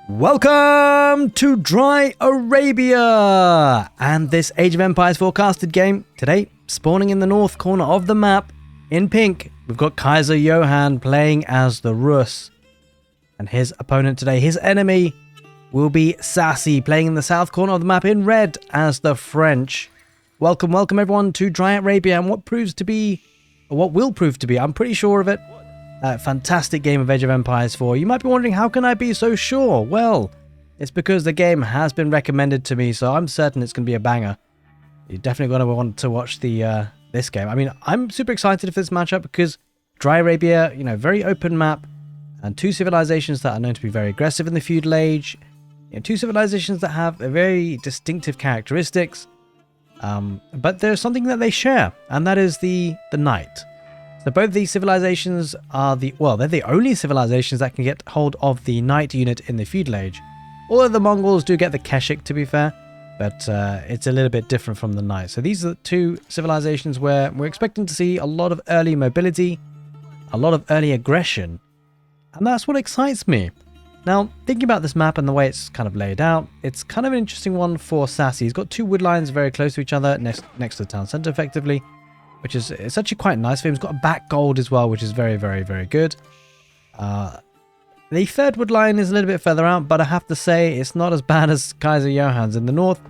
Welcome to Dry Arabia and this Age of Empires forecasted game. Today, spawning in the north corner of the map in pink, we've got Kaiser Johann playing as the Rus. And his opponent today, his enemy, will be Sassy playing in the south corner of the map in red as the French. Welcome everyone to Dry Arabia and what will prove to be, I'm pretty sure of it, a fantastic game of Age of Empires 4. You might be wondering, how can I be so sure? Well, it's because the game has been recommended to me, so I'm certain it's going to be a banger. You're definitely going to want to watch this game. I mean, I'm super excited for this matchup because Dry Arabia, very open map, and two civilizations that are known to be very aggressive in the feudal age. Two civilizations that have a very distinctive characteristics, but there's something that they share, and that is the knight. So both these civilizations are they're the only civilizations that can get hold of the knight unit in the feudal age. Although the Mongols do get the Keshik, to be fair, but it's a little bit different from the knight. So these are the two civilizations where we're expecting to see a lot of early mobility, a lot of early aggression, and that's what excites me. Now, thinking about this map and the way it's kind of laid out, it's kind of an interesting one for Sassy. He's got two wood lines very close to each other, next to the town center effectively, which is, it's actually quite nice for him. He's got a back gold as well, which is very, very, very good. The third wood line is a little bit further out, but I have to say it's not as bad as Kaiser Johann's in the north.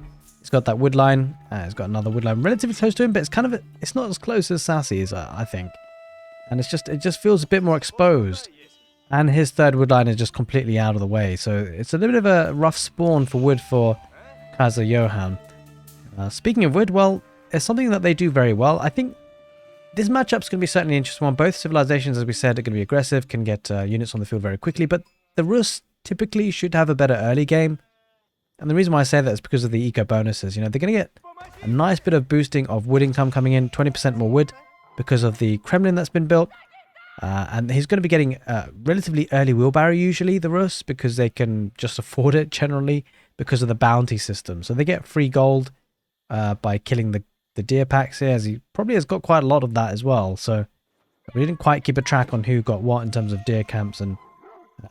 He's got that wood line. He's got another wood line relatively close to him, but it's not as close as Sassy's, I think. And it just feels a bit more exposed. And his third wood line is just completely out of the way. So it's a little bit of a rough spawn for wood for Kaiser Johann. Speaking of wood, well, it's something that they do very well. I think this matchup's going to be certainly an interesting one. Both civilizations, as we said, are going to be aggressive, can get units on the field very quickly, but the Rus typically should have a better early game. And the reason why I say that is because of the eco bonuses. They're going to get a nice bit of boosting of wood income coming in, 20% more wood because of the Kremlin that's been built. And he's going to be getting relatively early wheelbarrow usually, the Rus, because they can just afford it generally because of the bounty system. So they get free gold by killing the deer packs here, as he probably has got quite a lot of that as well. So we didn't quite keep a track on who got what in terms of deer camps and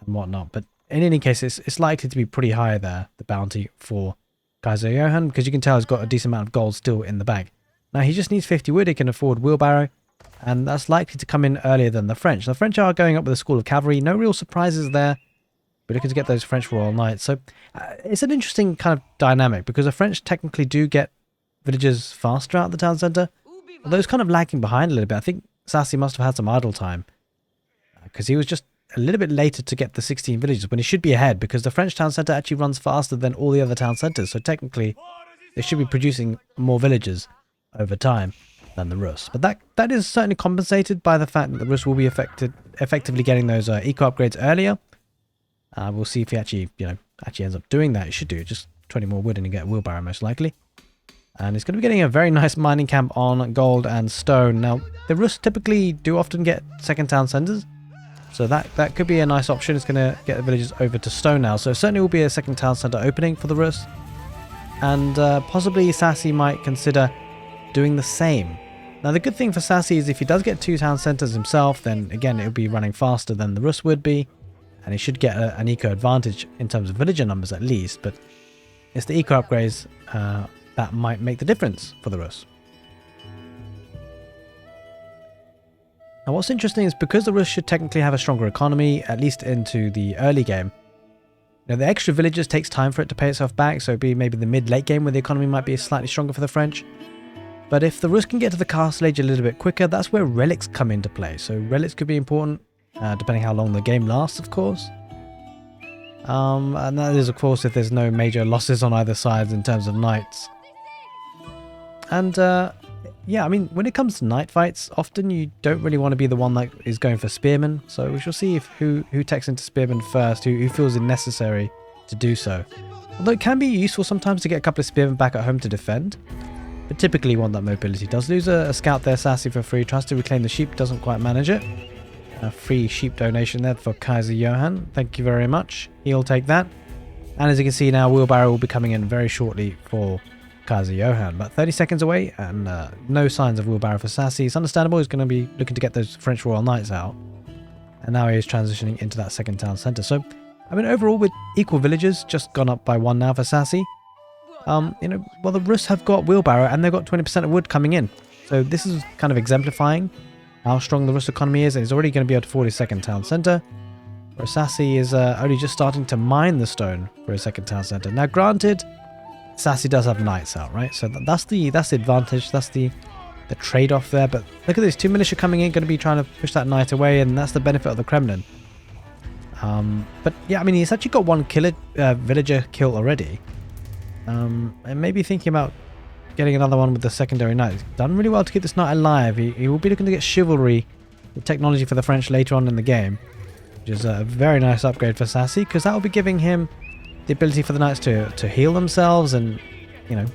whatnot. But in any case, it's likely to be pretty high there, the bounty for Kaiser Johann, because you can tell he's got a decent amount of gold still in the bag. Now he just needs 50 wood, he can afford wheelbarrow, and that's likely to come in earlier than the French. The French are going up with a school of cavalry, no real surprises there. We're looking to get those French Royal Knights. So it's an interesting kind of dynamic, because the French technically do get villagers faster out of the town centre, although it's kind of lagging behind a little bit. I think Sassy must have had some idle time, because he was just a little bit later to get the 16 villages when he should be ahead, because the French town centre actually runs faster than all the other town centres. So technically they should be producing more villagers over time than the Rus. But that is certainly compensated by the fact that the Rus will be effectively getting those eco upgrades earlier. We'll see if he actually ends up doing that. He should do just 20 more wood and you get a wheelbarrow most likely. And he's going to be getting a very nice mining camp on gold and stone. Now, the Rus typically do often get second town centers, so that could be a nice option. It's going to get the villagers over to stone now. So certainly will be a second town center opening for the Rus. And possibly Sassy might consider doing the same. Now, the good thing for Sassy is if he does get two town centers himself, then again, it'll be running faster than the Rus would be. And he should get an eco advantage in terms of villager numbers at least. But it's the eco upgrades that might make the difference for the Rus. Now what's interesting is because the Rus should technically have a stronger economy, at least into the early game, the extra villagers takes time for it to pay itself back, so it'd be maybe the mid-late game where the economy might be slightly stronger for the French. But if the Rus can get to the castle age a little bit quicker, that's where relics come into play. So relics could be important, depending how long the game lasts, of course. And that is, of course, if there's no major losses on either side in terms of knights. And yeah, I mean, when it comes to knight fights, often you don't really want to be the one that is going for spearmen. So we shall see if who takes into spearmen first, who feels it necessary to do so. Although it can be useful sometimes to get a couple of spearmen back at home to defend. But typically you want that mobility. Does lose a scout there, Sassy, for free. Tries to reclaim the sheep, doesn't quite manage it. A free sheep donation there for Kaiser Johann. Thank you very much. He'll take that. And as you can see now, wheelbarrow will be coming in very shortly for Kaiser Johann. About 30 seconds away, and no signs of wheelbarrow for Sassy. It's understandable. He's going to be looking to get those French Royal Knights out. And now he is transitioning into that second town centre. So I mean, overall, with equal villages, just gone up by 1 now for Sassy. You know, well, the Rus have got wheelbarrow and they've got 20% of wood coming in. So this is kind of exemplifying how strong the Rus economy is. He's already going to be able to afford his second town centre. Whereas Sassy is only just starting to mine the stone for his second town centre. Now, granted, Sassy does have knights out, right? So that's the advantage. That's the trade-off there. But look at this, 2 militia coming in, going to be trying to push that knight away, and that's the benefit of the Kremlin. But yeah, I mean, he's actually got 1 villager killed already. And maybe thinking about getting another one with the secondary knight. He's done really well to keep this knight alive. He will be looking to get chivalry, the technology for the French later on in the game, which is a very nice upgrade for Sassy, because that will be giving him the ability for the knights to heal themselves and, you know,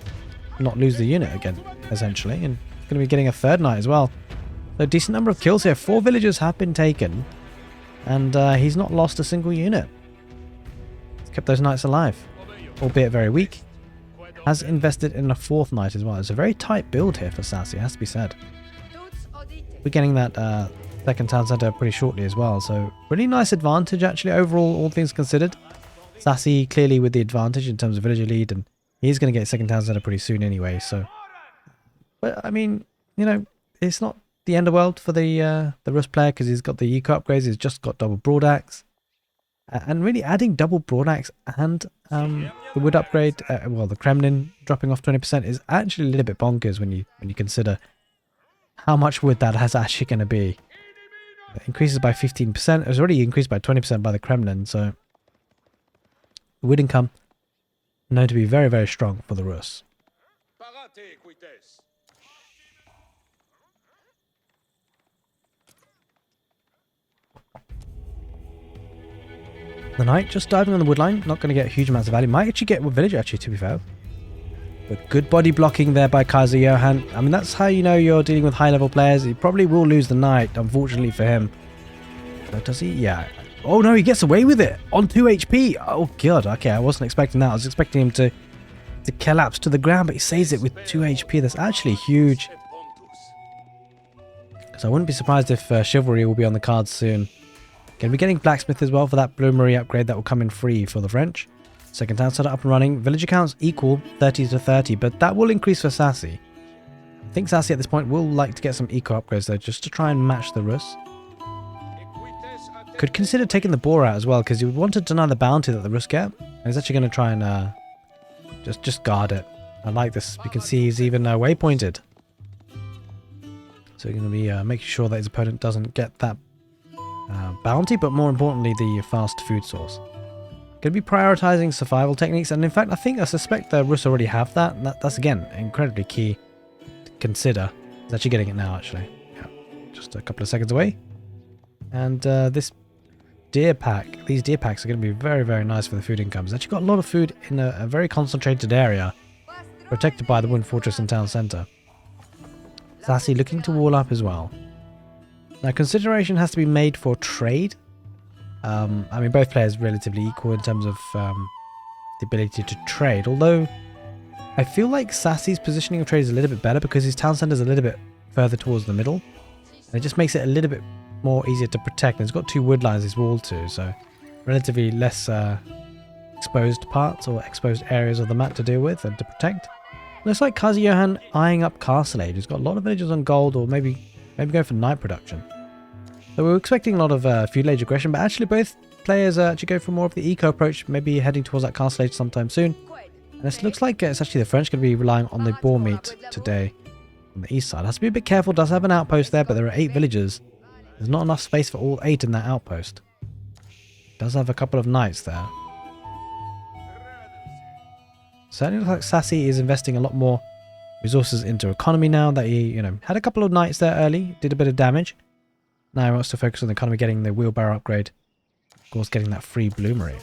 not lose the unit again, essentially. And he's going to be getting a 3rd knight as well. So a decent number of kills here. 4 villagers have been taken, and he's not lost a single unit. He's kept those knights alive, albeit very weak. Has invested in a 4th knight as well. It's a very tight build here for Sassy, it has to be said. We're getting that second town centre pretty shortly as well. So really nice advantage actually overall, all things considered. Sassy clearly with the advantage in terms of villager lead, and he's going to get second town centre pretty soon anyway. So, but I mean, you know, it's not the end of the world for the Rus player, because he's got the eco upgrades. He's just got double broadaxe. And really adding double broadaxe and the wood upgrade, well, the Kremlin dropping off 20% is actually a little bit bonkers when you consider how much wood that is actually going to be. It increases by 15%. It was already increased by 20% by the Kremlin, so wood income known to be very, very strong for the Rus. The knight just diving on the wood line, not going to get huge amounts of value. Might actually get a villager, actually, to be fair. But good body blocking there by Kaiser Johann. I mean, that's how you know you're dealing with high-level players. He probably will lose the knight, unfortunately for him. But does he? Yeah. Oh, no, he gets away with it on 2 HP. Oh, God. Okay, I wasn't expecting that. I was expecting him to collapse to the ground, but he saves it with 2 HP. That's actually huge. So I wouldn't be surprised if Chivalry will be on the cards soon. Going to be getting Blacksmith as well for that Bloomery upgrade that will come in free for the French. Second town set up and running. Villager counts equal 30 to 30, but that will increase for Sassy. I think Sassy at this point will like to get some eco upgrades though, just to try and match the Rus. Could consider taking the boar out as well, because he would want to deny the bounty that the Rus get. And he's actually going to try and just guard it. I like this. You can see he's even waypointed. So he's going to be making sure that his opponent doesn't get that bounty, but more importantly the fast food source. Going to be prioritizing survival techniques, and in fact I suspect the Rus already have that, and that's again incredibly key to consider. He's actually getting it now actually. Yeah, just a couple of seconds away. And this deer pack, these deer packs are going to be very, very nice for the food income. It's actually got a lot of food in a very concentrated area, protected by the Wooden Fortress and Town Centre. Sassy looking to wall up as well. Now, consideration has to be made for trade. I mean, both players relatively equal in terms of the ability to trade. Although, I feel like Sassy's positioning of trade is a little bit better because his town centre is a little bit further towards the middle. And it just makes it a little bit more easier to protect. And it's got 2 wood lines he's walled to, so relatively less exposed parts or exposed areas of the map to deal with and to protect. Looks like Kaiser Johann eyeing up Castle Age. He's got a lot of villagers on gold, or maybe go for knight production. So we were expecting a lot of feudal age aggression, but actually both players actually go for more of the eco approach, maybe heading towards that Castle Age sometime soon. And this looks like it's actually the French going to be relying on the boar meat today on the east side. Has to be a bit careful, does have an outpost there, but there are 8 villagers. There's not enough space for all 8 in that outpost. Does have a couple of knights there. Certainly looks like Sassy is investing a lot more resources into economy now that he, had a couple of knights there early, did a bit of damage. Now he wants to focus on the economy, getting the wheelbarrow upgrade. Of course, getting that free bloomery.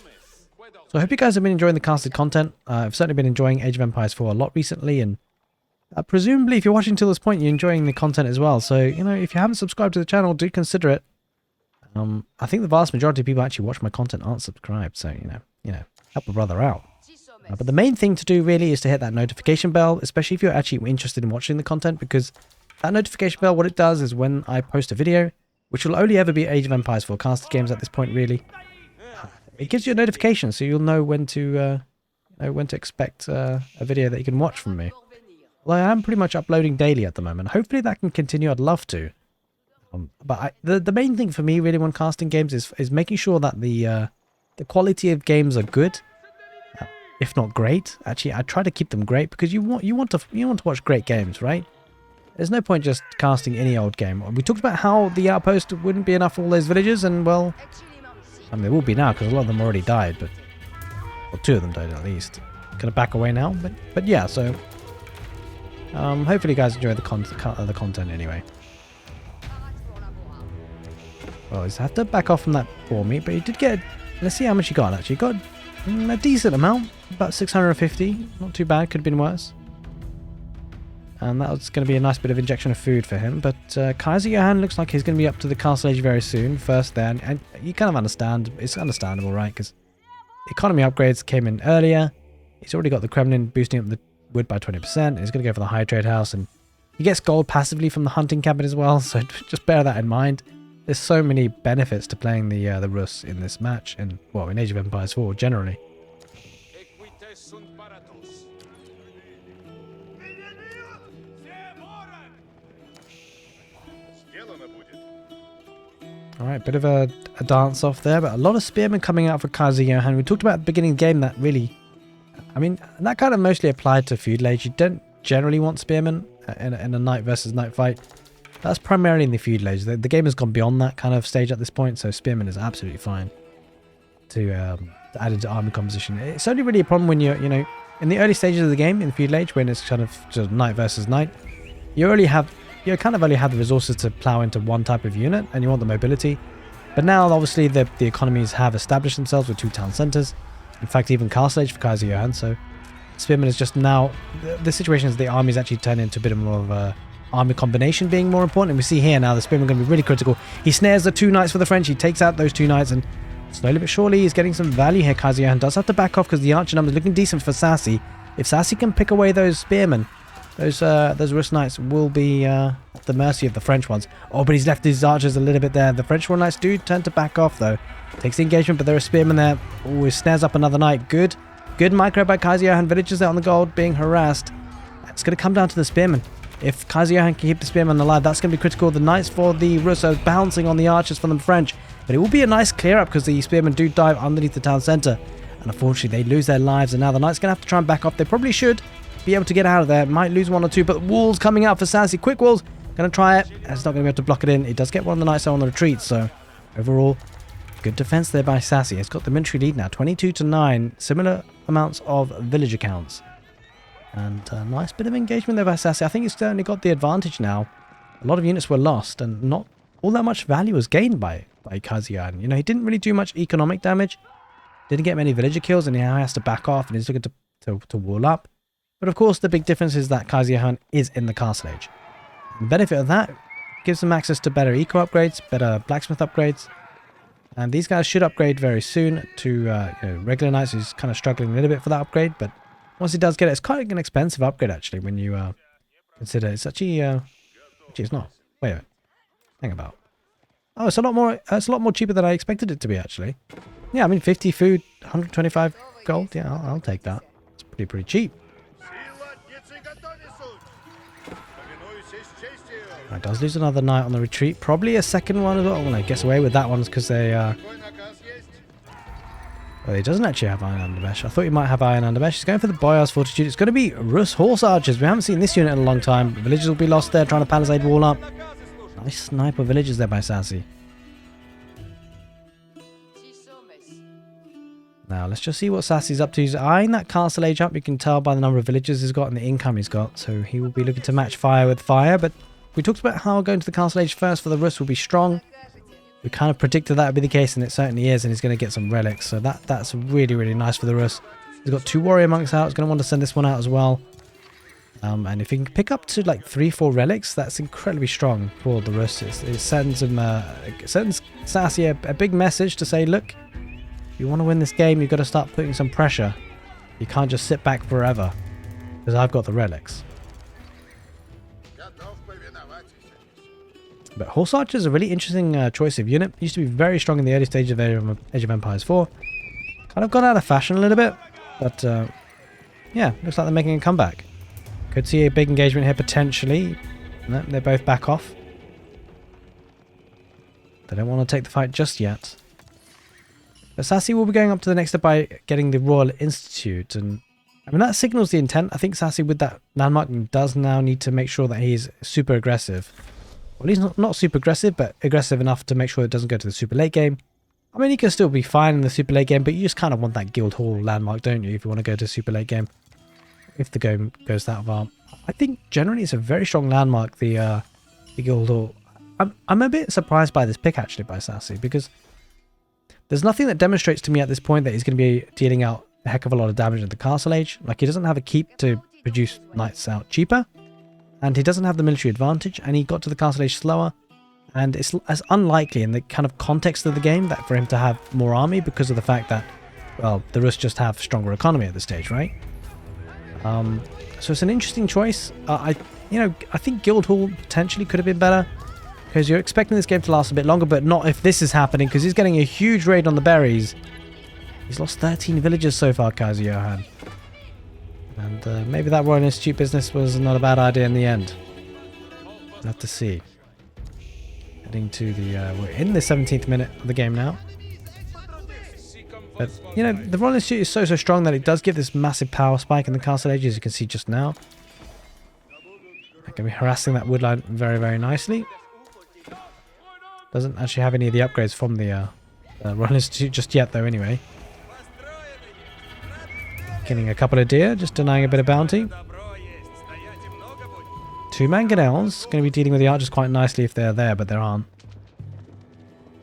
So I hope you guys have been enjoying the casted content. I've certainly been enjoying Age of Empires 4 a lot recently, and presumably if you're watching till this point, you're enjoying the content as well. So, if you haven't subscribed to the channel, do consider it. I think the vast majority of people actually watch my content aren't subscribed, so, help a brother out. But the main thing to do really is to hit that notification bell, especially if you're actually interested in watching the content, because that notification bell, what it does is when I post a video, which will only ever be Age of Empires 4 casted games at this point really, it gives you a notification, so you'll know when to expect a video that you can watch from me. Well, I am pretty much uploading daily at the moment. Hopefully that can continue. I'd love to. But the main thing for me really when casting games is making sure that the quality of games are good, if not great. Actually, I try to keep them great because you want to watch great games, right? There's no point just casting any old game. We talked about how the outpost wouldn't be enough for all those villagers, and well, I mean, it will be now because a lot of them already died, but well, 2 of them died at least. Gonna back away now, but yeah. So hopefully you guys enjoy the content anyway. Well, he's have to back off from that boar meat, but he did get. Let's see how much he got. Actually, he got a decent amount, about 650. Not too bad. Could have been worse. And that was going to be a nice bit of injection of food for him. But Kaiser Johann looks like he's going to be up to the castle age very soon. First there, and you kind of understand. It's understandable, right? Because the economy upgrades came in earlier. He's already got the Kremlin boosting up the wood by 20%. He's going to go for the high trade house, and he gets gold passively from the hunting cabin as well. So just bear that in mind. There's so many benefits to playing the Rus in this match, and well, in Age of Empires 4 generally. Alright, bit of a dance off there, but a lot of spearmen coming out for Kaiser Johann. We talked about at the beginning of the game that really, I mean, that kind of mostly applied to feudal age. You don't generally want spearmen in a knight versus knight fight. That's primarily in the feudal age. The game has gone beyond that kind of stage at this point, so spearmen is absolutely fine to add into army composition. It's only really a problem when you're, in the early stages of the game, in feudal age, when it's kind of just knight versus knight, you kind of only have the resources to plow into one type of unit, and you want the mobility. But now, obviously, the economies have established themselves with 2 town centers. In fact, even castle age for Kaiser Johann. So, spearmen is just now the situation is the armies actually turn into a bit more of a army combination being more important. And we see here now the spearmen are going to be really critical. He snares the 2 knights for the French. He takes out those 2 knights, and slowly but surely he's getting some value here. Kaiser Johann does have to back off because the archer number is looking decent for Sassy. If Sassy can pick away those spearmen, those Rus knights will be at the mercy of the French ones. Oh, but he's left his archers a little bit there. The French knights do tend to back off though. Takes the engagement, but there are spearmen there. Oh, he snares up another knight. Good micro by Kaiser Johann. Villagers there on the gold being harassed. It's going to come down to the spearmen. If Kaiser Johann can keep the spearmen alive, that's going to be critical. The knights for the Rus are bouncing on the archers from the French. But it will be a nice clear up because the spearmen do dive underneath the town centre. And unfortunately, they lose their lives. And now the knights going to have to try and back off. They probably should be able to get out of there. Might lose 1 or 2, but walls coming out for Sassy. Quick walls. Going to try it. It's not going to be able to block it in. It does get one of the knights on the retreat. So overall, good defense there by Sassy. It's got the military lead now. 22-9. Similar amounts of villager counts. And a nice bit of engagement there by Sassy. I think he's certainly got the advantage now. A lot of units were lost and not all that much value was gained by Kaiser Johann. He didn't really do much economic damage. Didn't get many villager kills, and now he has to back off and he's looking to wall up. But of course, the big difference is that Kaiser Johann is in the castle age. The benefit of that gives them access to better eco upgrades, better blacksmith upgrades. And these guys should upgrade very soon to regular knights, who's kind of struggling a little bit for that upgrade. But once he does get it, it's quite an expensive upgrade actually when you consider it's actually... actually, it's not. Wait a minute. Hang about. Oh, it's a lot more cheaper than I expected it to be actually. Yeah, I mean 50 food, 125 gold. Yeah, I'll take that. It's pretty cheap. It does lose another knight on the retreat. Probably a second one as well. Well, I guess away with that one because they... Well, he doesn't actually have Iron Undermesh. I thought he might have Iron Undermesh. He's going for the Boyar's Fortitude. It's going to be Rus Horse Archers. We haven't seen this unit in a long time. The villagers will be lost there trying to palisade wall up. Nice sniper villagers there by Sassy. Now, let's just see what Sassy's up to. He's eyeing that castle age up. You can tell by the number of villagers he's got and the income he's got. So he will be looking to match fire with fire. But we talked about how going to the castle age first for the Rus will be strong. We kind of predicted that would be the case, and it certainly is. And he's going to get some relics. So that's really, really nice for the Rus. He's got 2 warrior monks out. He's going to want to send this one out as well. And if he can pick up to like 3-4 relics, that's incredibly strong for the Rus. It sends him, sends Sassy a big message to say, look, if you want to win this game, you've got to start putting some pressure. You can't just sit back forever, because I've got the relics. But Horse Archer is a really interesting choice of unit. It used to be very strong in the early stages of Age of Empires 4. Kind of gone out of fashion a little bit, but yeah, looks like they're making a comeback. Could see a big engagement here potentially. No, they're both back off. They don't want to take the fight just yet. But Sassy will be going up to the next step by getting the Royal Institute, and I mean that signals the intent. I think Sassy with that landmark does now need to make sure that he's super aggressive. Well, he's not super aggressive, but aggressive enough to make sure it doesn't go to the super late game. I mean, he can still be fine in the super late game, but you just kind of want that Guildhall landmark, don't you, if you want to go to super late game. If the game goes that far. I think generally it's a very strong landmark, the Guildhall. I'm a bit surprised by this pick, actually, by Sassy, because there's nothing that demonstrates to me at this point that he's going to be dealing out a heck of a lot of damage at the Castle Age. Like, he doesn't have a keep to produce knights out cheaper, and he doesn't have the military advantage, and he got to the Castle Age slower. And it's as unlikely in the kind of context of the game that for him to have more army because of the fact that, well, the Rus just have stronger economy at this stage, right? So it's an interesting choice. I think Guildhall potentially could have been better because you're expecting this game to last a bit longer, but not if this is happening because he's getting a huge raid on the berries. He's lost 13 villagers so far, Kaiser Johann. And maybe that Royal Institute business was not a bad idea in the end. We'll have to see. Heading to the, we're in the 17th minute of the game now. But, you know, the Royal Institute is so strong that it does give this massive power spike in the Castle Age, as you can see just now. They're going to be harassing that woodline very, very nicely. Doesn't actually have any of the upgrades from the Royal Institute just yet, though, anyway. Killing a couple of deer, just denying a bit of bounty. 2 mangonels. Going to be dealing with the archers quite nicely if they're there, but there aren't.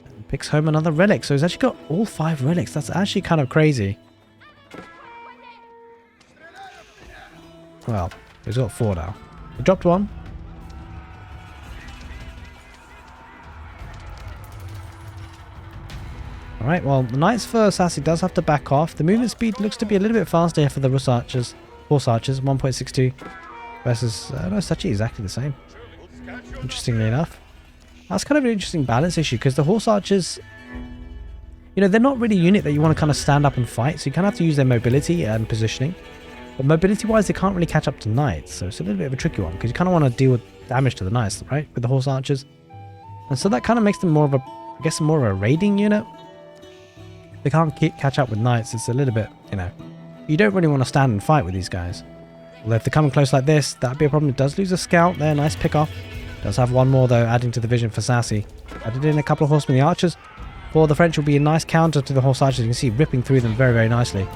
And picks home another relic. So he's actually got all 5 relics. That's actually kind of crazy. Well, he's got 4 now. He dropped 1. Alright, well, the Knights for Sassy does have to back off. The movement speed looks to be a little bit faster here for the Rus archers. Horse archers, 1.62. Versus, no, it's actually exactly the same. Interestingly enough. That's kind of an interesting balance issue, because the horse archers, you know, they're not really a unit that you want to kind of stand up and fight, so you kind of have to use their mobility and positioning. But mobility-wise, they can't really catch up to knights, so it's a little bit of a tricky one, because you kind of want to deal with damage to the knights, right, with the horse archers. And so that kind of makes them more of a, I guess, more of a raiding unit. They can't catch up with knights, it's a little bit, you know, you don't really want to stand and fight with these guys. Although if they're coming close like this, that'd be a problem. It does lose a scout there. Nice pick off. Does have 1 more, though, adding to the vision for Sassy. Added in a couple of horsemen. The archers for the French will be a nice counter to the horse archers. You can see ripping through them very, very nicely.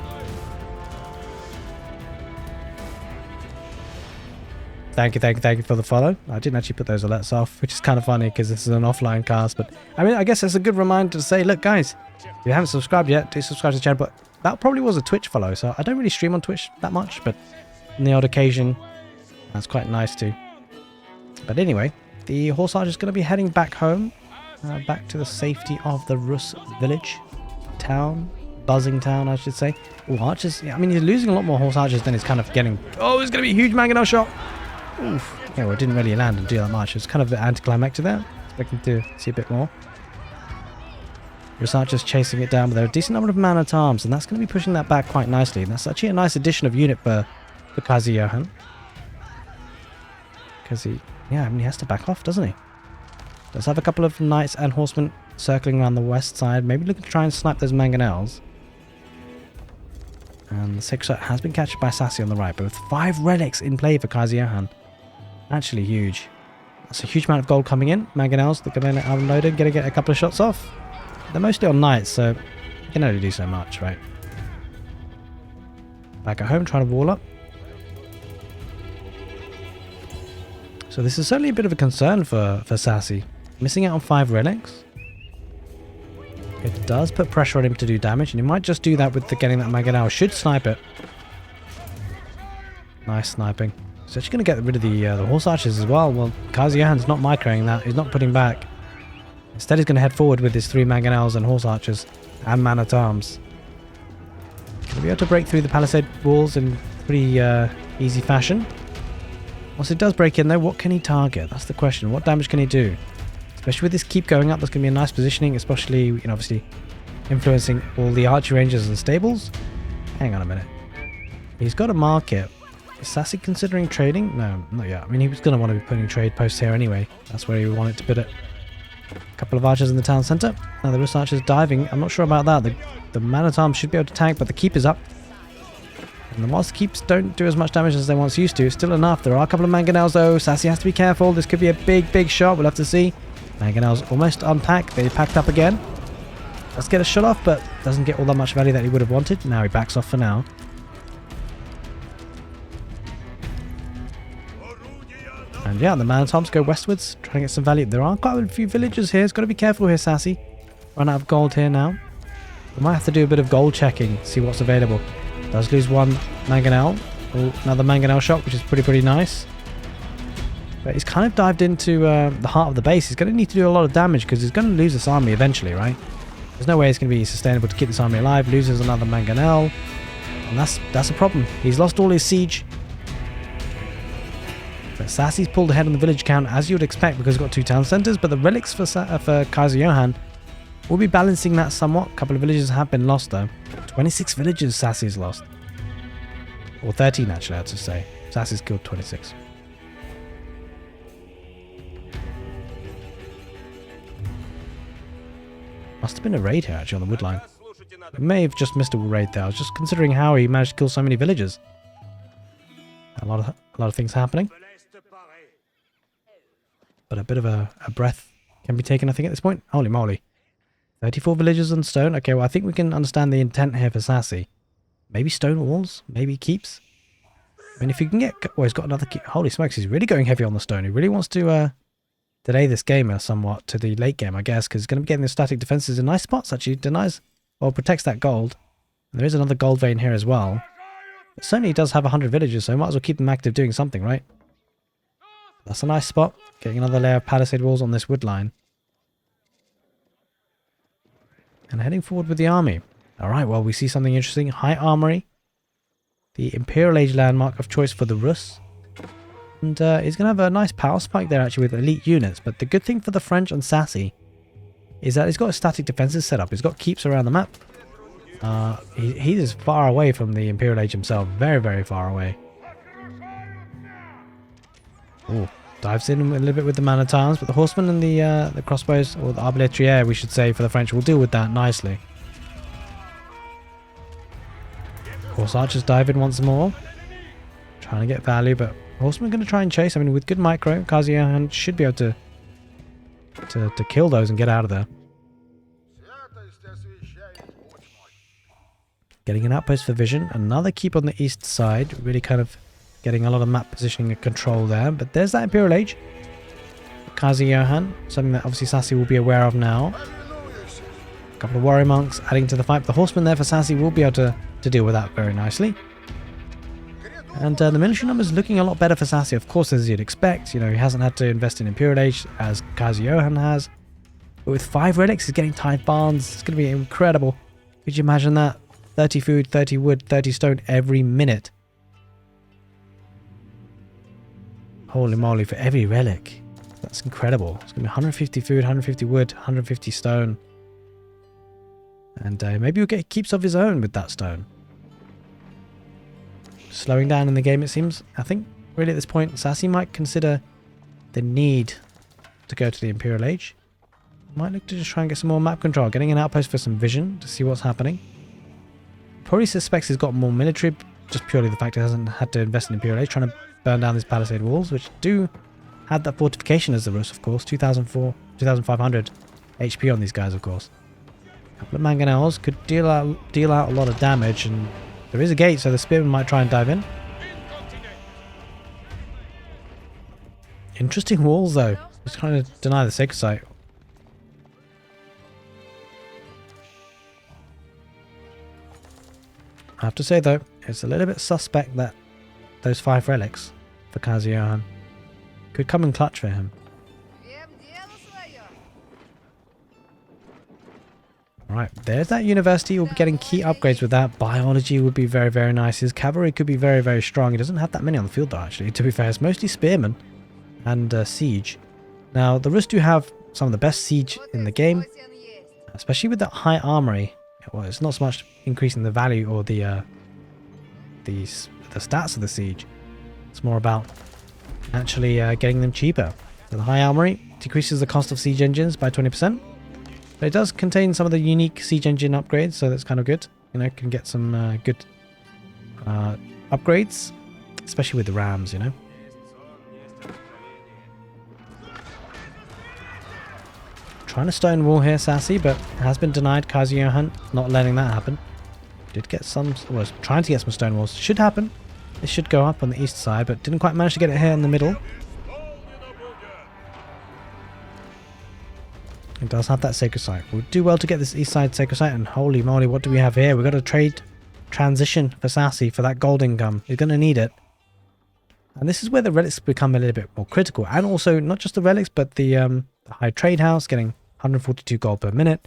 Thank you for the follow. I didn't actually put those alerts off, which is kind of funny because this is an offline cast. But, I mean, I guess it's a good reminder to say, look, guys, if you haven't subscribed yet, do subscribe to the channel. But that probably was a Twitch follow, so I don't really stream on Twitch that much, but on the odd occasion, that's quite nice too. But anyway, the horse archer is going to be heading back home, back to the safety of the Rus village, town, buzzing town, I should say. Oh, archers, yeah, I mean, he's losing a lot more horse archers than he's kind of getting. Oh, there's going to be a huge mangonel shot. Oof. Yeah, well, it didn't really land and do that much. It was kind of anticlimactic there. Expecting to see a bit more. Rus archers chasing it down, but there are a decent number of man-at-arms, and that's going to be pushing that back quite nicely. And that's actually a nice addition of unit for Kaiser Johann. Because he has to back off, doesn't he? Does have a couple of knights and horsemen circling around the west side, maybe looking to try and snipe those mangonels. And the sacred shot has been captured by Sassy on the right, but with 5 relics in play for Kaiser Johann. Actually huge. That's a huge amount of gold coming in. Mangonels, they're going to unload it, going to get a couple of shots off. They're mostly on knights, so you can only do so much, right? Back at home, trying to wall up. So this is certainly a bit of a concern for Sassy. Missing out on 5 relics. It does put pressure on him to do damage, and he might just do that with getting that mangonel. Should snipe it. Nice sniping. He's actually going to get rid of the horse archers as well. Well, Kaiser Johann's not microing that. He's not putting back. Instead, he's going to head forward with his 3 mangonels and horse archers and man-at-arms. Going to be able to break through the palisade walls in pretty easy fashion. Once it does break in, though, what can he target? That's the question. What damage can he do? Especially with this keep going up, there's going to be a nice positioning, especially, you know, obviously influencing all the archery ranges and stables. Hang on a minute. He's got a market. Is Sassy considering trading? No, not yet. I mean, he was going to want to be putting trade posts here anyway. That's where he wanted to put it. A couple of archers in the town centre. Now the Rus archers diving. I'm not sure about that. The man-at-arms should be able to tank, but the keep is up. And whilst the keeps don't do as much damage as they once used to, it's still enough. There are a couple of mangonels though. Sassy has to be careful. This could be a big shot. We'll have to see. Mangonels almost unpacked. They packed up again. Let's get a shot off, but doesn't get all that much value that he would have wanted. Now he backs off for now. And yeah, the man-at-arms go westwards, trying to get some value. There are quite a few villagers here. It's got to be careful here, Sassy. Run out of gold here now. We might have to do a bit of gold checking, see what's available. Does lose one mangonel. Oh, another mangonel shot, which is pretty nice. But he's kind of dived into the heart of the base. He's going to need to do a lot of damage because he's going to lose this army eventually, right? There's no way it's going to be sustainable to keep this army alive. Loses another mangonel. And that's a problem. He's lost all his siege. But Sassy's pulled ahead on the village count as you would expect because he's got 2 town centres. But the relics for Kaiser Johann will be balancing that somewhat. A couple of villages have been lost though. 26 villages Sassy's lost. Or 13 actually, I have to say. Sassy's killed 26. Must have been a raid here actually on the woodline. We may have just missed a raid there. I was just considering how he managed to kill so many villagers. A lot of things happening. But a bit of a breath can be taken, I think, at this point. Holy moly. 34 villagers on stone. Okay, well, I think we can understand the intent here for Sassy. Maybe stone walls? Maybe keeps? I mean, if you can get... Well, he's got another keep. Holy smokes, he's really going heavy on the stone. He really wants to delay this game somewhat to the late game, I guess, because he's going to be getting the static defenses in nice spots, actually. Denies... Well, protects that gold. And there is another gold vein here as well. But certainly he does have 100 villagers, so might as well keep them active doing something, right? That's a nice spot. Getting another layer of palisade walls on this wood line. And heading forward with the army. Alright, well, we see something interesting. High Armory. The Imperial Age landmark of choice for the Rus. And he's going to have a nice power spike there, actually, with elite units. But the good thing for the French and Sassy is that he's got a static defenses set up. He's got keeps around the map. He is far away from the Imperial Age himself. Very far away. Oh, dives in a little bit with the man-at-arms, but the horsemen and the crossbows, or the arbaletiere, we should say, for the French, will deal with that nicely. Horse archers dive in once more, trying to get value, but horsemen are going to try and chase. I mean, with good micro, Kaiser Johann should be able to kill those and get out of there. Getting an outpost for vision, another keep on the east side, really kind of getting a lot of map positioning and control there. But there's that Imperial Age. Kaiser Johann, something that obviously Sassy will be aware of now. A couple of warrior monks adding to the fight. The horsemen there for Sassy will be able to deal with that very nicely. And the military numbers looking a lot better for Sassy, of course, as you'd expect. You know, he hasn't had to invest in Imperial Age as Kaiser Johann has. But with 5 relics, he's getting Tithe Barns. It's going to be incredible. Could you imagine that? 30 food, 30 wood, 30 stone every minute. Holy moly, for every relic. That's incredible. It's going to be 150 food, 150 wood, 150 stone. And maybe he'll get keeps of his own with that stone. Slowing down in the game, it seems. I think, really at this point, Sassy might consider the need to go to the Imperial Age. Might look to just try and get some more map control. Getting an outpost for some vision to see what's happening. Probably suspects he's got more military, just purely the fact he hasn't had to invest in Imperial Age, trying to burn down these palisade walls, which do have that fortification as the Rus, of course. 2,500 HP on these guys, of course. A couple of mangonels could deal out a lot of damage, and there is a gate, so the spearmen might try and dive in. Interesting walls, though. Just trying to deny the sacred site. I have to say, though, it's a little bit suspect that those 5 relics for Kaiser Johann could come in clutch for him. Alright, there's that university. We'll be getting key upgrades with that. Biology would be very nice. His cavalry could be very strong. He doesn't have that many on the field, though, actually. To be fair, it's mostly spearmen and siege. Now, the Rus do have some of the best siege in the game, especially with that high armory. Well, it's not so much increasing the value or the stats of the siege. It's more about actually getting them cheaper. So the high armory decreases the cost of siege engines by 20%. But it does contain some of the unique siege engine upgrades, so that's kind of good. You know, can get some good upgrades, especially with the rams, you know. Trying to stonewall here, Sassy, but has been denied. Kaiser Johann not letting that happen. Did get some, was trying to get some stonewalls. Should happen. This should go up on the east side, but didn't quite manage to get it here in the middle. It does have that sacred site. We'll do well to get this east side sacred site, and holy moly, what do we have here? We've got a trade transition for Sassy for that gold income. He's going to need it. And this is where the relics become a little bit more critical. And also, not just the relics, but the high trade house getting 142 gold per minute.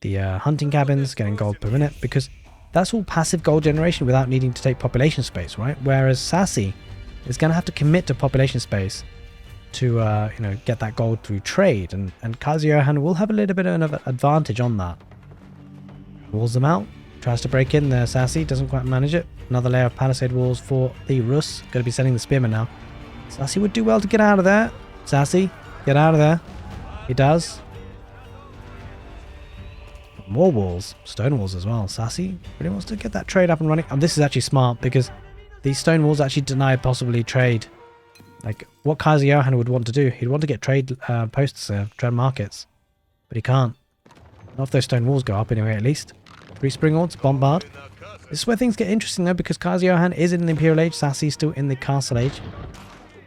The hunting cabins getting gold per minute, because that's all passive gold generation without needing to take population space, right? Whereas Sassy is going to have to commit to population space to you know, get that gold through trade, and Kaiser Johann will have a little bit of an advantage on that. Walls them out, tries to break in there. Sassy doesn't quite manage it. Another layer of palisade walls for the Rus. Going to be sending the spearmen now. Sassy would do well to get out of there. Sassy, get out of there. He does. More walls, stone walls as well. Sassy really wants to get that trade up and running. And this is actually smart, because these stone walls actually deny possibly trade. Like what Kaiser Johann would want to do, he'd want to get trade posts, trade markets, but he can't. Not if those stone walls go up anyway, at least. 3 Springalds, bombard. This is where things get interesting though, because Kaiser Johann is in the Imperial Age, Sassy's still in the Castle Age.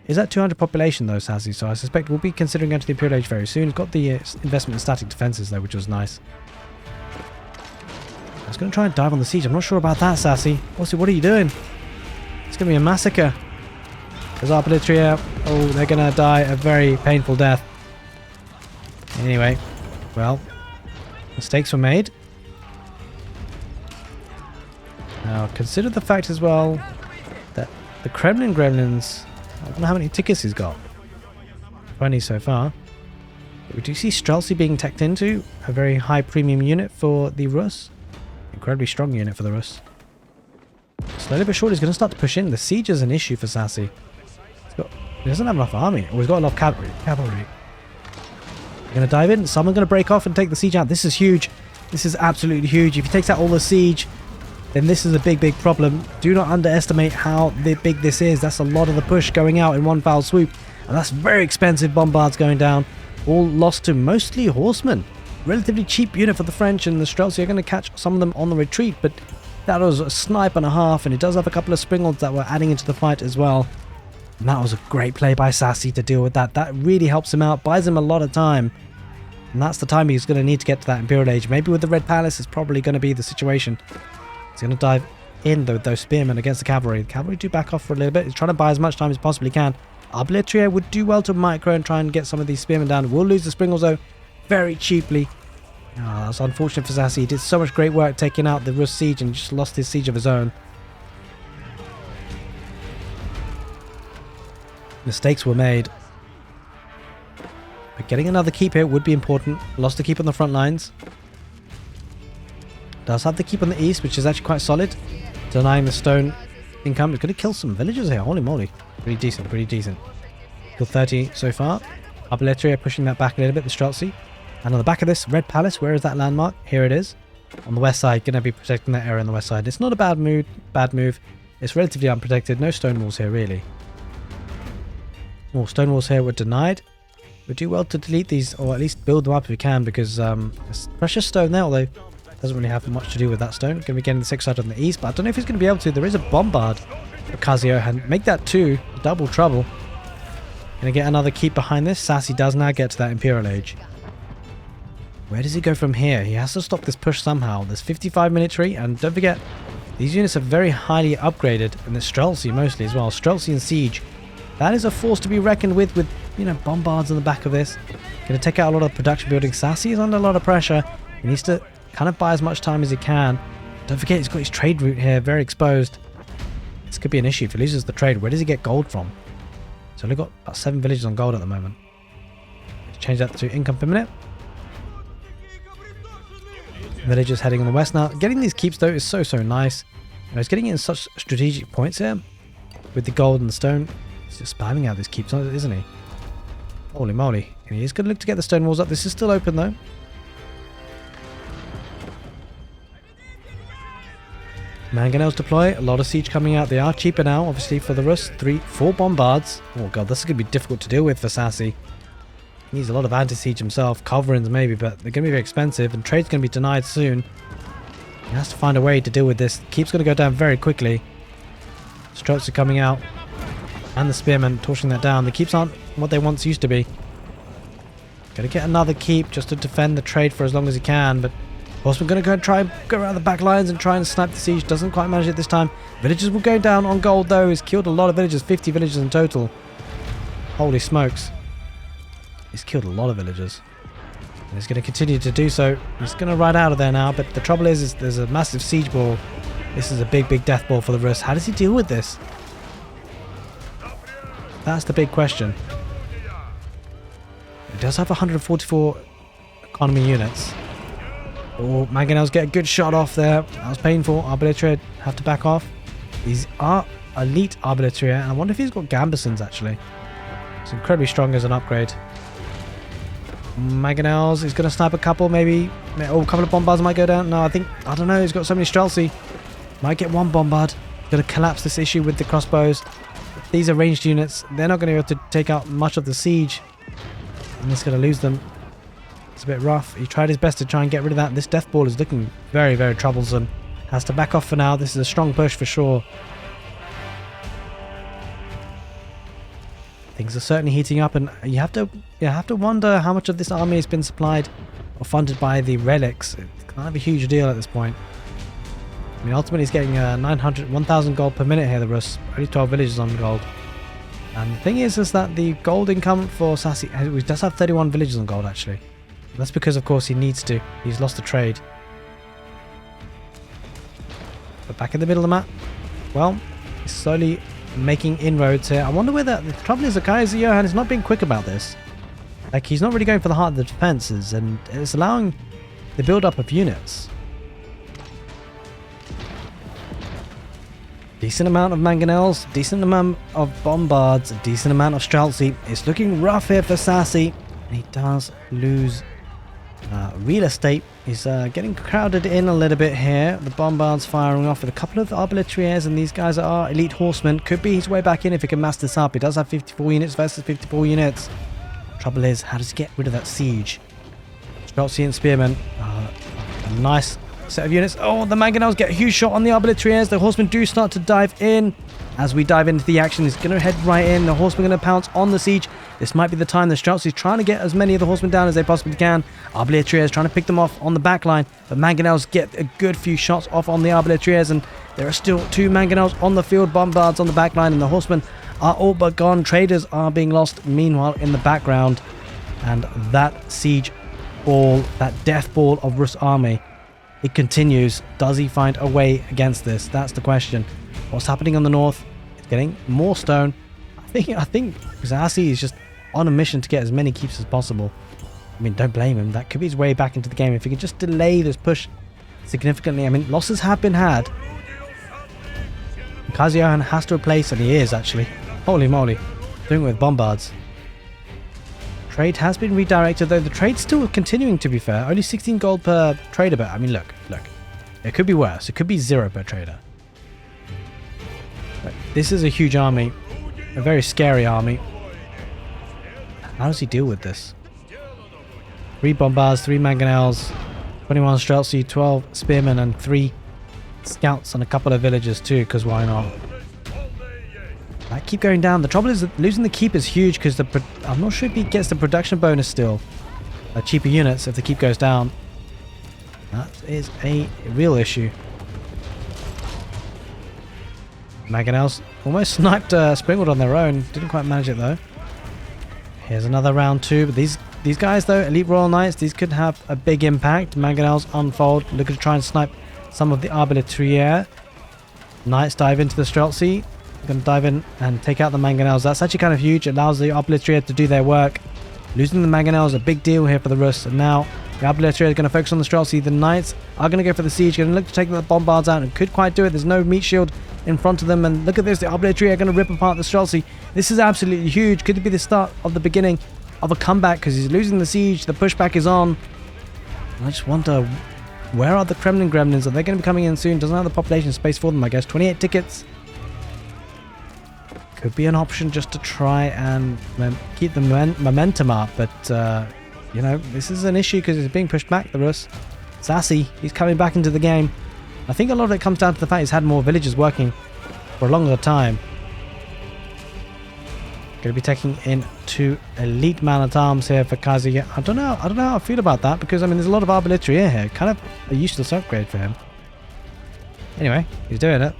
Is at 200 population though, Sassy, so I suspect we'll be considering going to the Imperial Age very soon. He's got the investment in static defenses though, which was nice. I was going to try and dive on the siege. I'm not sure about that, Sassy. Also, what are you doing? It's going to be a massacre. There's Arbalitria. Oh, they're going to die a very painful death. Anyway, well, mistakes were made. Now, consider the fact as well that the Kremlin Gremlins, I don't know how many tickets he's got. 20 so far. But we do see Streltsy being teched into, a very high premium unit for the Rus. Incredibly strong unit for the Rus. Slowly but surely he's going to start to push in. The siege is an issue for Sassy. He doesn't have enough army. Oh, he's got a lot of cavalry. Going to dive in. Someone's going to break off and take the siege out. This is huge. This is absolutely huge. If he takes out all the siege, then this is a big, big problem. Do not underestimate how big this is. That's a lot of the push going out in one foul swoop. And that's very expensive bombards going down. All lost to mostly horsemen. Relatively cheap unit for the French, and the Streltsy are going to catch some of them on the retreat, but that was a snipe and a half, and it does have a couple of Springalds that were adding into the fight as well. And that was a great play by Sassy to deal with that. That really helps him out, buys him a lot of time. And that's the time he's going to need to get to that Imperial Age. Maybe with the Red Palace is probably going to be the situation. He's going to dive in with those spearmen against the cavalry. The cavalry do back off for a little bit. He's trying to buy as much time as he possibly can. Arbalitria would do well to micro and try and get some of these spearmen down. We'll lose the Springals though very cheaply. Oh, that's unfortunate for Sassy. He did so much great work taking out the Rus siege and just lost his siege of his own. Mistakes were made. But getting another keep here would be important. Lost the keep on the front lines. Does have the keep on the east, which is actually quite solid. Denying the stone income. It's going to kill some villagers here. Holy moly. Pretty decent, pretty decent. Killed 30 so far. Arbalitria pushing that back a little bit, the Streltsy. And on the back of this, Red Palace, where is that landmark? Here it is. On the west side, going to be protecting that area on the west side. It's not a bad move. It's relatively unprotected. No stone walls here, really. More stone walls here were denied. We do well to delete these, or at least build them up if we can, because there's precious stone there, although it doesn't really have much to do with that stone. Going to be getting the 6 side on the east, but I don't know if he's going to be able to. There is a bombard for Kaiser Johann. Make that 2. Double trouble. Going to get another keep behind this. Sassy does now get to that Imperial Age. Where does he go from here? He has to stop this push somehow. There's 55 military, and don't forget, these units are very highly upgraded, and there's Streltsy mostly as well. Streltsy and Siege. That is a force to be reckoned with, you know, bombards on the back of this. Going to take out a lot of production buildings. Sassy is under a lot of pressure. He needs to kind of buy as much time as he can. Don't forget, he's got his trade route here, very exposed. This could be an issue. If he loses the trade, where does he get gold from? He's only got about 7 villages on gold at the moment. Let's change that to income per minute. Villagers heading on the west now. Getting these keeps though is so nice. He's getting it in such strategic points here with the gold and the stone. He's just spamming out these keeps, isn't he? Holy moly. And he is going to look to get the stone walls up. This is still open though. Mangonels deploy. A lot of siege coming out. They are cheaper now, obviously, for the Rus. 4 bombards. Oh god, this is going to be difficult to deal with for Sassy. He needs a lot of anti-siege himself. Culverins maybe, but they're going to be very expensive. And trade's going to be denied soon. He has to find a way to deal with this. Keep's going to go down very quickly. Strokes are coming out. And the spearmen torching that down. The keeps aren't what they once used to be. Going to get another keep just to defend the trade for as long as he can, but Horseman going to go and try and go around the back lines and try and snipe the siege. Doesn't quite manage it this time. Villagers will go down on gold though. He's killed a lot of villagers. 50 villagers in total. Holy smokes. He's killed a lot of villagers. And he's going to continue to do so. He's going to ride out of there now. But the trouble is there's a massive siege ball. This is a big death ball for the Rus. How does he deal with this? That's the big question. He does have 144 economy units. Oh, Mangonels get a good shot off there. That was painful. Arbitrator have to back off. These are elite Arbitrator. And I wonder if he's got Gambesons actually. It's incredibly strong as an upgrade. Mangonels, he's going to snipe a couple maybe. Oh, a couple of bombards might go down. No, I don't know. He's got so many Streltsy. Might get one bombard. Going to collapse this issue with the crossbows. These are ranged units. They're not going to be able to take out much of the siege. And he's going to lose them. It's a bit rough. He tried his best to try and get rid of that. This death ball is looking very troublesome. Has to back off for now. This is a strong push for sure. Things are certainly heating up, and you have to wonder how much of this army has been supplied or funded by the relics. It's kind of a huge deal at this point. I mean, ultimately he's getting 1,000 gold per minute here, the Rus. Only 12 villages on gold. And the thing is that the gold income for Sassy, he does have 31 villages on gold actually. That's because, of course, he needs to. He's lost the trade. But back in the middle of the map, well, he's slowly making inroads here. I wonder whether the trouble is that Kaiser Johan is not being quick about this. Like, he's not really going for the heart of the defenses, and it's allowing the build-up of units. Decent amount of Mangonels, decent amount of Bombards, a decent amount of Streltsy. It's looking rough here for Sassy. He does lose real estate. He's getting crowded in a little bit here. The Bombards firing off with a couple of Arbaletiers, and these guys are elite horsemen. Could be his way back in if he can mass this up. He does have 54 units versus 54 units. Trouble is, how does he get rid of that siege? Streltsy and Spearmen. A nice set of units. Oh, the Mangonels get a huge shot on the Arbaletiers. The horsemen do start to dive in. As we dive into the action, he's going to head right in. The horsemen are going to pounce on the siege. This might be the time the Streltsy is trying to get as many of the horsemen down as they possibly can. Arbaletiers trying to pick them off on the back line. But Mangonels get a good few shots off on the Arbaletiers, and there are still 2 Mangonels on the field. Bombards on the back line, and the horsemen are all but gone. Traders are being lost meanwhile in the background. And that siege ball, that death ball of Rus' army, it continues. Does he find a way against this? That's the question. What's happening on the north? It's getting more stone. I think Sassy is just on a mission to get as many keeps as possible. I mean, don't blame him. That could be his way back into the game if he could just delay this push significantly. I mean, losses have been had. Kaiser Johan has to replace, and he is actually. Holy moly. Doing it with Bombards. Trade has been redirected, though the trade's still continuing, to be fair. Only 16 gold per trader, but I mean, look. It could be worse. It could be 0 per trader. But this is a huge army. A very scary army. How does he deal with this? 3 Bombards, 3 Mangonels, 21 Streltsy, 12 Spearmen, and 3 Scouts, and a couple of villagers too, because why not? I keep going down. The trouble is that losing the keep is huge, because I'm not sure if he gets the production bonus still. Cheaper units if the keep goes down. That is a real issue. Mangonels almost sniped Springwood on their own. Didn't quite manage it though. Here's another round 2. But these guys though, Elite Royal Knights, these could have a big impact. Mangonels unfold, looking to try and snipe some of the Arbaletiers. Knights dive into the Streltsy. Going to dive in and take out the Mangonels. That's actually kind of huge. It allows the Arbaletiers to do their work. Losing the Mangonels is a big deal here for the Rus. And now The artillery is going to focus on the Streltsy. The Knights are going to go for the siege, going to look to take the bombards out, and could quite do it. There's no meat shield in front of them, and look at this. The artillery are going to rip apart the Streltsy. This is absolutely huge. Could it be the start of the beginning of a comeback, because he's losing the siege. The pushback is on. I just wonder, where are the Kremlin gremlins? Are they going to be coming in soon? Doesn't have the population space for them, I guess. 28 tickets. Could be an option just to try and keep the momentum up, but you know, this is an issue because it's being pushed back, the Rus. Sassy, he's coming back into the game. I think a lot of it comes down to the fact he's had more villagers working for a longer time. Going to be taking in 2 elite man-at-arms here for Kaiser. I don't know how I feel about that, because I mean there's a lot of artillery here. Kind of a useless upgrade for him. Anyway, he's doing it.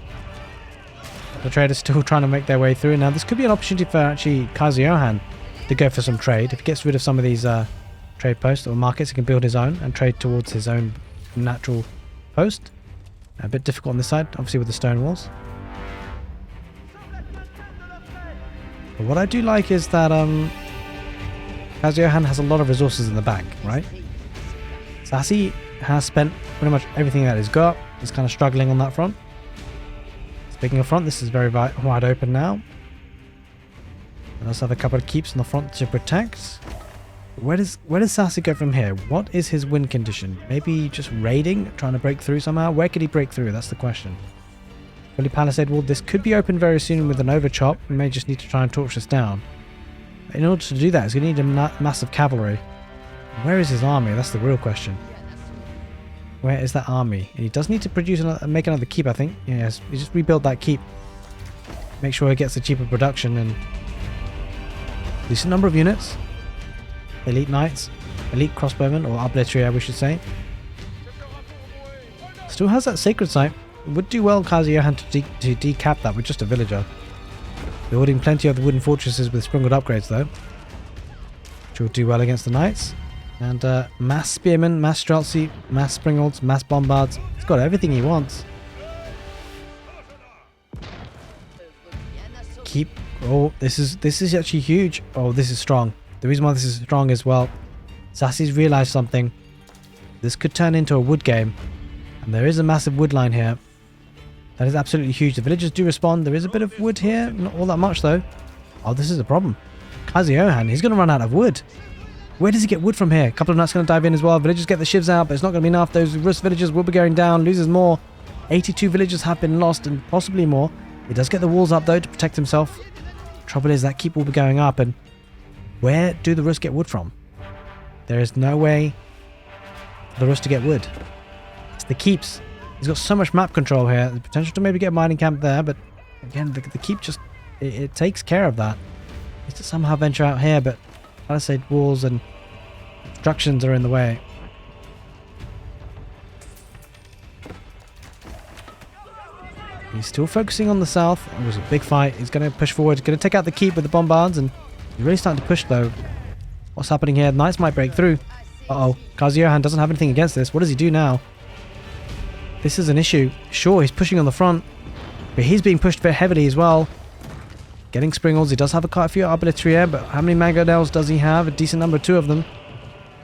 The traders still trying to make their way through. Now this could be an opportunity for actually Kaiser Johann to go for some trade. If he gets rid of some of these trade posts or markets, he can build his own and trade towards his own natural post. A bit difficult on this side, obviously, with the stone walls. But what I do like is that Kaiser Johann has a lot of resources in the bank, right? Sassy has spent pretty much everything that he's got. He's kind of struggling on that front. Speaking of front, this is very wide open now. And let's have a couple of keeps in the front to protect. Where does Sassy go from here? What is his win condition? Maybe just raiding, trying to break through somehow? Where could he break through? That's the question. Fully palisade wall. This could be open very soon with an overchop. We may just need to try and torch this down. But in order to do that, he's going to need a massive cavalry. Where is his army? That's the real question. Where is that army? And he does need to produce make another keep, I think. Yes, he just rebuild that keep. Make sure he gets a cheaper production and decent number of units. Elite knights, elite crossbowmen, or artillery, we should say. Still has that sacred site. Would do well, Kaiser Johann, to decap that with just a villager. Building plenty of the wooden fortresses with sprinkled upgrades, though, which will do well against the knights. And mass spearmen, mass Streltsy, mass springalds, mass bombards. He's got everything he wants. Keep. Oh, this is actually huge. Oh, this is strong. The reason why this is strong is, well, Sassy's realized something. This could turn into a wood game. And there is a massive wood line here. That is absolutely huge. The villagers do respond. There is a bit of wood here. Not all that much, though. Oh, this is a problem. Kaiser Johann, he's going to run out of wood. Where does he get wood from here? A couple of knights going to dive in as well. Villagers get the shivs out, but it's not going to be enough. Those Rus villagers will be going down. Loses more. 82 villagers have been lost, and possibly more. He does get the walls up, though, to protect himself. Trouble is, that keep will be going up, and where do the Rus get wood from? There is no way for the Rus to get wood. It's the keeps. He's got so much map control here. The potential to maybe get a mining camp there, but again, the keep just it takes care of that. He needs to somehow venture out here, but palisade walls and obstructions are in the way. He's still focusing on the south. It was a big fight. He's going to push forward. He's going to take out the keep with the bombards, and he's really starting to push, though. What's happening here? Knights might break through. Uh-oh. Kaiser Johann doesn't have anything against this. What does he do now? This is an issue. Sure, he's pushing on the front, but he's being pushed very heavily as well. Getting springles. He does have quite a few artillery, but how many mangonels does he have? A decent number, 2 of them.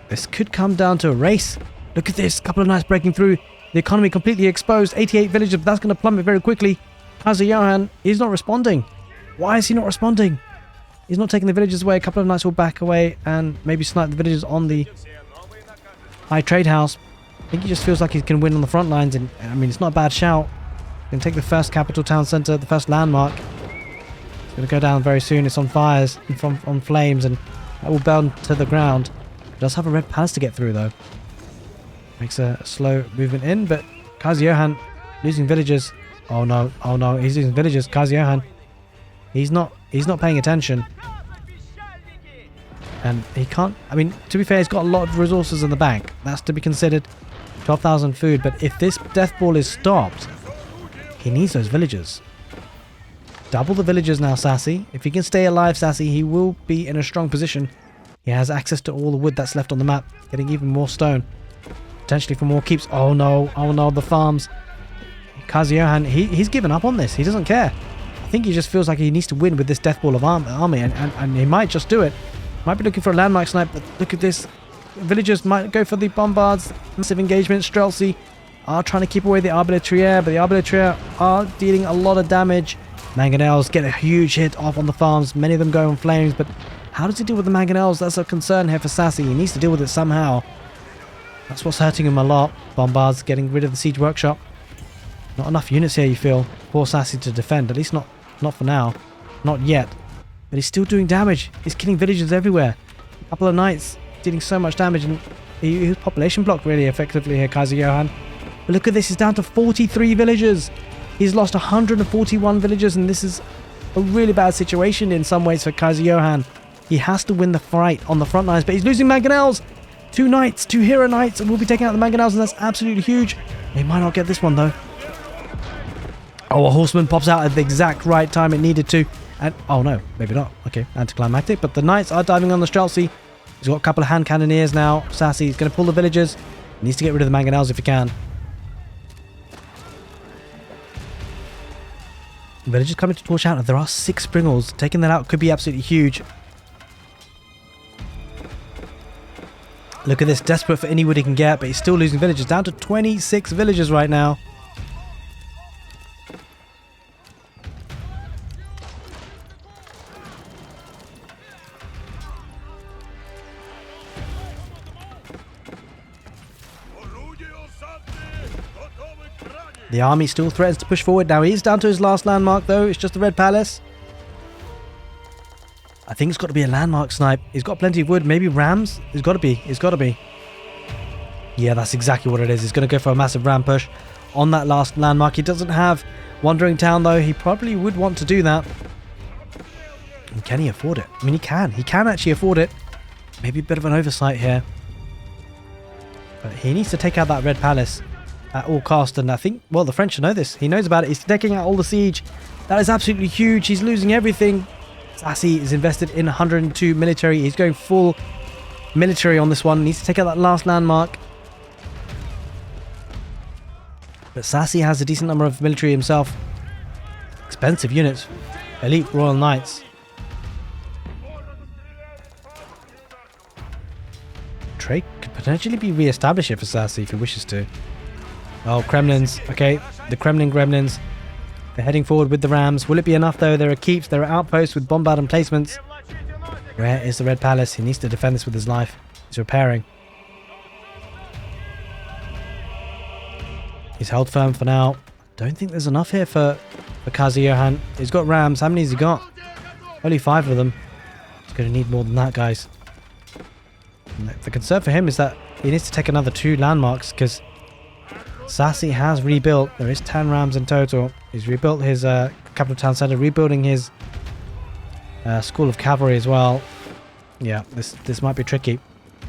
This could come down to a race. Look at this. A couple of knights breaking through. The economy completely exposed. 88 villages, but that's going to plummet very quickly. Kaiser Johann, he's not responding. Why is he not responding? He's not taking the villagers away. A couple of knights will back away and maybe snipe the villagers on the high trade house. I think he just feels like he can win on the front lines, and I mean, it's not a bad shout. He can take the first capital town centre, the first landmark. It's going to go down very soon. It's on fires, on flames, and that will burn to the ground. It does have a red palace to get through, though. Makes a slow movement in, but Kaiser Johann losing villagers. Oh no, he's losing villagers. Kaiser Johann, he's not paying attention. And he can't, I mean, to be fair, he's got a lot of resources in the bank. That's to be considered. 12,000 food, but if this death ball is stopped, he needs those villagers. Double the villagers now, Sassy. If he can stay alive, Sassy, he will be in a strong position. He has access to all the wood that's left on the map, getting even more stone. Potentially for more keeps. Oh no, the farms. Kaiser Johann, he's given up on this. He doesn't care. I think he just feels like he needs to win with this death ball of army, and he might just do it. Might be looking for a landmark snipe, but look at this. villagers might go for the bombards. Massive engagement. Streltsy are trying to keep away the Arbaletier, but the Arbaletier are dealing a lot of damage. Mangonels get a huge hit off on the farms. Many of them go on flames, but how does he deal with the Mangonels? That's a concern here for Sassy. He needs to deal with it somehow. That's what's hurting him a lot. Bombards getting rid of the siege workshop. Not enough units here, you feel. Poor Sassy to defend, at least not for now. Not yet. But he's still doing damage. He's killing villagers everywhere. A couple of knights dealing so much damage, and he was population blocked really effectively here, Kaiser Johann. But look at this, he's down to 43 villagers. He's lost 141 villagers, and this is a really bad situation in some ways for Kaiser Johann. He has to win the fight on the front lines, but he's losing Mangonels. 2 knights, 2 hero knights, and we'll be taking out the Mangonels, and that's absolutely huge. They might not get this one though. Oh, a horseman pops out at the exact right time it needed to. And oh no, maybe not. Okay, anticlimactic. But the knights are diving on the Streltsy. He's got a couple of hand cannoneers now. Sassy's going to pull the villagers. He needs to get rid of the Mangonels if he can. Villagers coming to torch out, and there are 6 Springles. Taking that out could be absolutely huge. Look at this, desperate for any wood he can get, but he's still losing villagers. Down to 26 villagers right now. The army still threatens to push forward. Now he's down to his last landmark though. It's just the Red Palace. I think it's got to be a landmark snipe. He's got plenty of wood. Maybe rams? It's got to be. It's got to be. Yeah, that's exactly what it is. He's going to go for a massive ram push on that last landmark. He doesn't have Wandering Town though. He probably would want to do that. And can he afford it? I mean, he can. He can actually afford it. Maybe a bit of an oversight here. But he needs to take out that Red Palace at all cost, and I think, well, the French know this. He knows about it. He's taking out all the siege. That is absolutely huge. He's losing everything. Sassy is invested in 102 military. He's going full military on this one. He needs to take out that last landmark. But Sassy has a decent number of military himself. Expensive units. Elite Royal Knights. Trade could potentially be re-established here for Sassy if he wishes to. Oh, Kremlins. Okay, the Kremlin Gremlins. They're heading forward with the Rams. Will it be enough though? There are keeps, there are outposts with bombard emplacements. Where is the Red Palace? He needs to defend this with his life. He's repairing. He's held firm for now. Don't think there's enough here for Kaiser Johann. He's got Rams. How many has he got? Only 5 of them. He's going to need more than that, guys. And the concern for him is that he needs to take another 2 landmarks because Sassy has rebuilt. There is 10 Rams in total. He's rebuilt his capital town center, rebuilding his school of cavalry as well. Yeah, this might be tricky.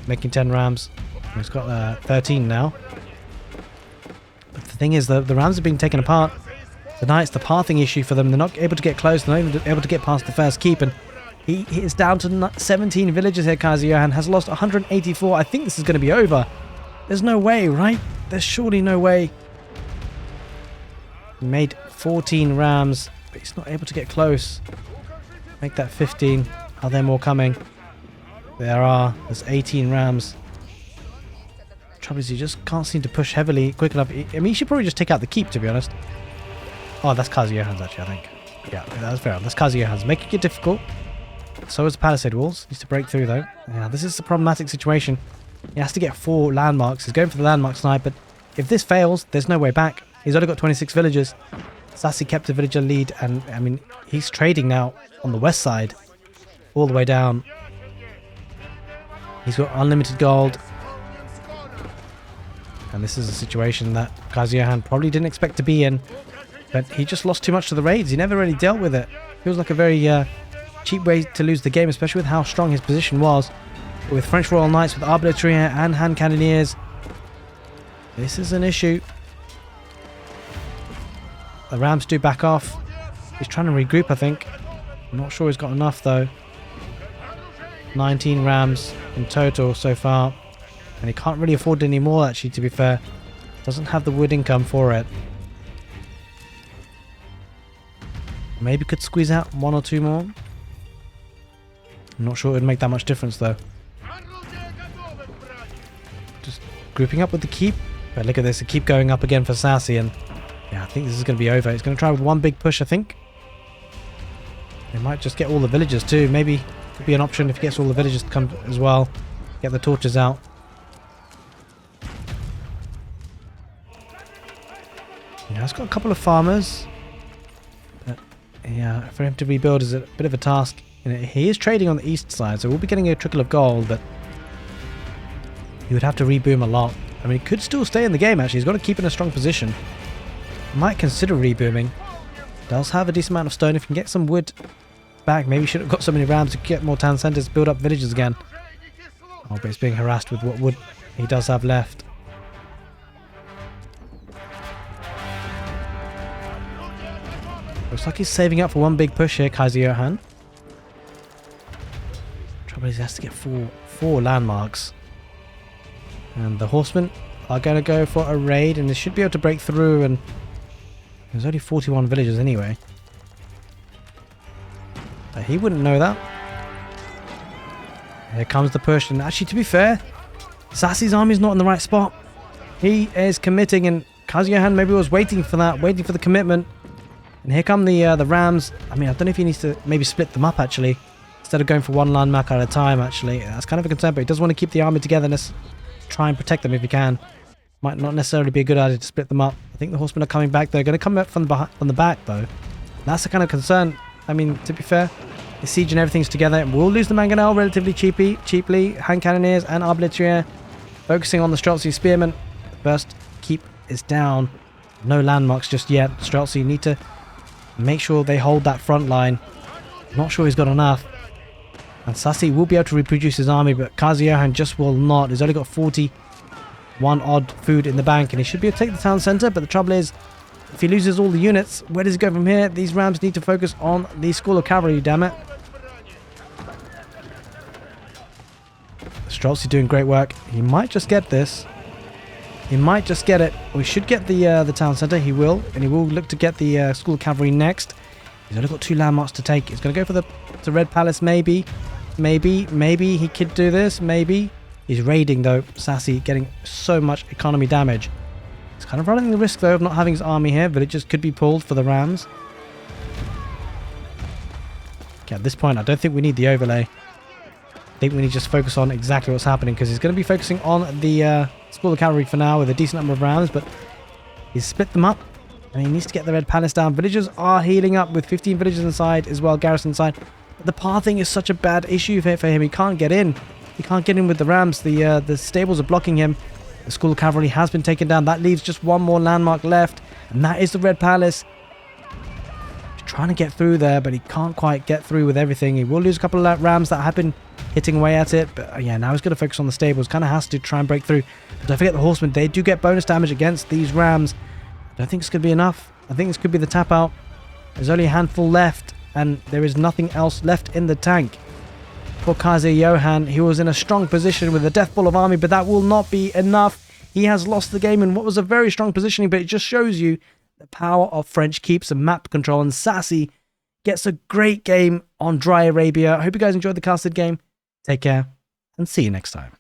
Making 10 Rams. He's got 13 now. But the thing is, the Rams are being taken apart. The Knights, the pathing issue for them. They're not able to get close. They're not even able to get past the first keep. And he is down to 17 villages here. Kaiser Johann has lost 184. I think this is going to be over. There's no way, right? There's surely no way. He made 14 Rams, but he's not able to get close. Make that 15. Are there more coming? There are. There's 18 Rams. The trouble is, you just can't seem to push heavily quick enough. I mean, you should probably just take out the keep, to be honest. Oh, that's Kaiser Johann's actually, I think. Yeah, that's fair enough. That's Kaiser Johann's. Making it difficult. So is the Palisade Walls. Needs to break through, though. Yeah, this is a problematic situation. He has to get 4 landmarks. He's going for the landmark snipe, but if this fails, there's no way back. He's only got 26 villagers. Sassy kept the villager lead, and I mean, he's trading now on the west side, all the way down. He's got unlimited gold. And this is a situation that Kaiser Johann probably didn't expect to be in, but he just lost too much to the raids. He never really dealt with it. Feels like a very cheap way to lose the game, especially with how strong his position was. But with French Royal Knights, with Arbaletier and hand cannoneers, this is an issue. The Rams do back off. He's trying to regroup, I think. I'm not sure he's got enough, though. 19 Rams in total so far. And he can't really afford any more, actually, to be fair. Doesn't have the wood income for it. Maybe could squeeze out 1 or 2 more. I'm not sure it would make that much difference, though. grouping up with the keep. But look at this, the keep going up again for Sassy, and yeah, I think this is going to be over. He's going to try with one big push, I think. He might just get all the villagers too. Maybe could be an option if he gets all the villagers to come as well. Get the torches out. Yeah, it's got a couple of farmers. But yeah, for him to rebuild is a bit of a task. You know, he is trading on the east side, so we'll be getting a trickle of gold, but he would have to reboom a lot. I mean, he could still stay in the game, actually. He's got to keep in a strong position. Might consider rebooming. Does have a decent amount of stone. If he can get some wood back, maybe should have got so many rams to get more town centers, build up villages again. Oh, but he's being harassed with what wood he does have left. Looks like he's saving up for one big push here, Kaiser Johann. Trouble is he has to get four landmarks. And the horsemen are going to go for a raid, and they should be able to break through, and there's only 41 villagers anyway. But he wouldn't know that. Here comes the push, and actually, to be fair, Sassy's army's not in the right spot. He is committing, and Kaiser Johann maybe was waiting for that, waiting for the commitment. And here come the Rams. I mean, I don't know if he needs to maybe split them up, actually, instead of going for one landmark at a time, actually. That's kind of a concern, but he does want to keep the army togetherness. Try and protect them if he can. Might not necessarily be a good idea to split them up. I think the horsemen are coming back. They're going to come up from the back, though. That's the kind of concern. I mean, to be fair, the siege and everything's together. We'll lose the Mangonel relatively cheaply. Hand Cannoneers and Arbaletier focusing on the Streltsy Spearmen. The first keep is down. No landmarks just yet. Streltsy need to make sure they hold that front line. Not sure he's got enough. And Sassy will be able to reproduce his army, but Kaiser Johann just will not. He's only got 41 odd food in the bank, and he should be able to take the town centre, but the trouble is, if he loses all the units, where does he go from here? These Rams need to focus on the School of Cavalry, damn it. Streltsy doing great work. He might just get this. He might just get it. We should get the town centre. He will, and he will look to get the School of Cavalry next. He's only got 2 landmarks to take. He's going to go for the Red Palace, maybe. Maybe he could do this, maybe. He's raiding, though. Sassy getting so much economy damage. He's kind of running the risk, though, of not having his army here. Villagers could be pulled for the Rams. Okay, at this point, I don't think we need the overlay. I think we need to just focus on exactly what's happening, because he's going to be focusing on the School of Cavalry for now with a decent number of Rams, but he's split them up. And he needs to get the Red Palace down. Villagers are healing up with 15 villagers inside as well, garrison inside. But the pathing is such a bad issue for him. He can't get in. He can't get in with the Rams. The stables are blocking him. The School of Cavalry has been taken down. That leaves just one more landmark left. And that is the Red Palace. He's trying to get through there, but he can't quite get through with everything. He will lose a couple of Rams that have been hitting away at it. But yeah, now he's going to focus on the stables. Kind of has to try and break through. But don't forget the horsemen. They do get bonus damage against these Rams. I don't think this could be enough. I think this could be the tap out. There's only a handful left, and there is nothing else left in the tank. For Kaiser Johann, he was in a strong position with a death ball of army, but that will not be enough. He has lost the game in what was a very strong positioning, but it just shows you the power of French keeps and map control. And Sassy gets a great game on Dry Arabia. I hope you guys enjoyed the casted game. Take care, and see you next time.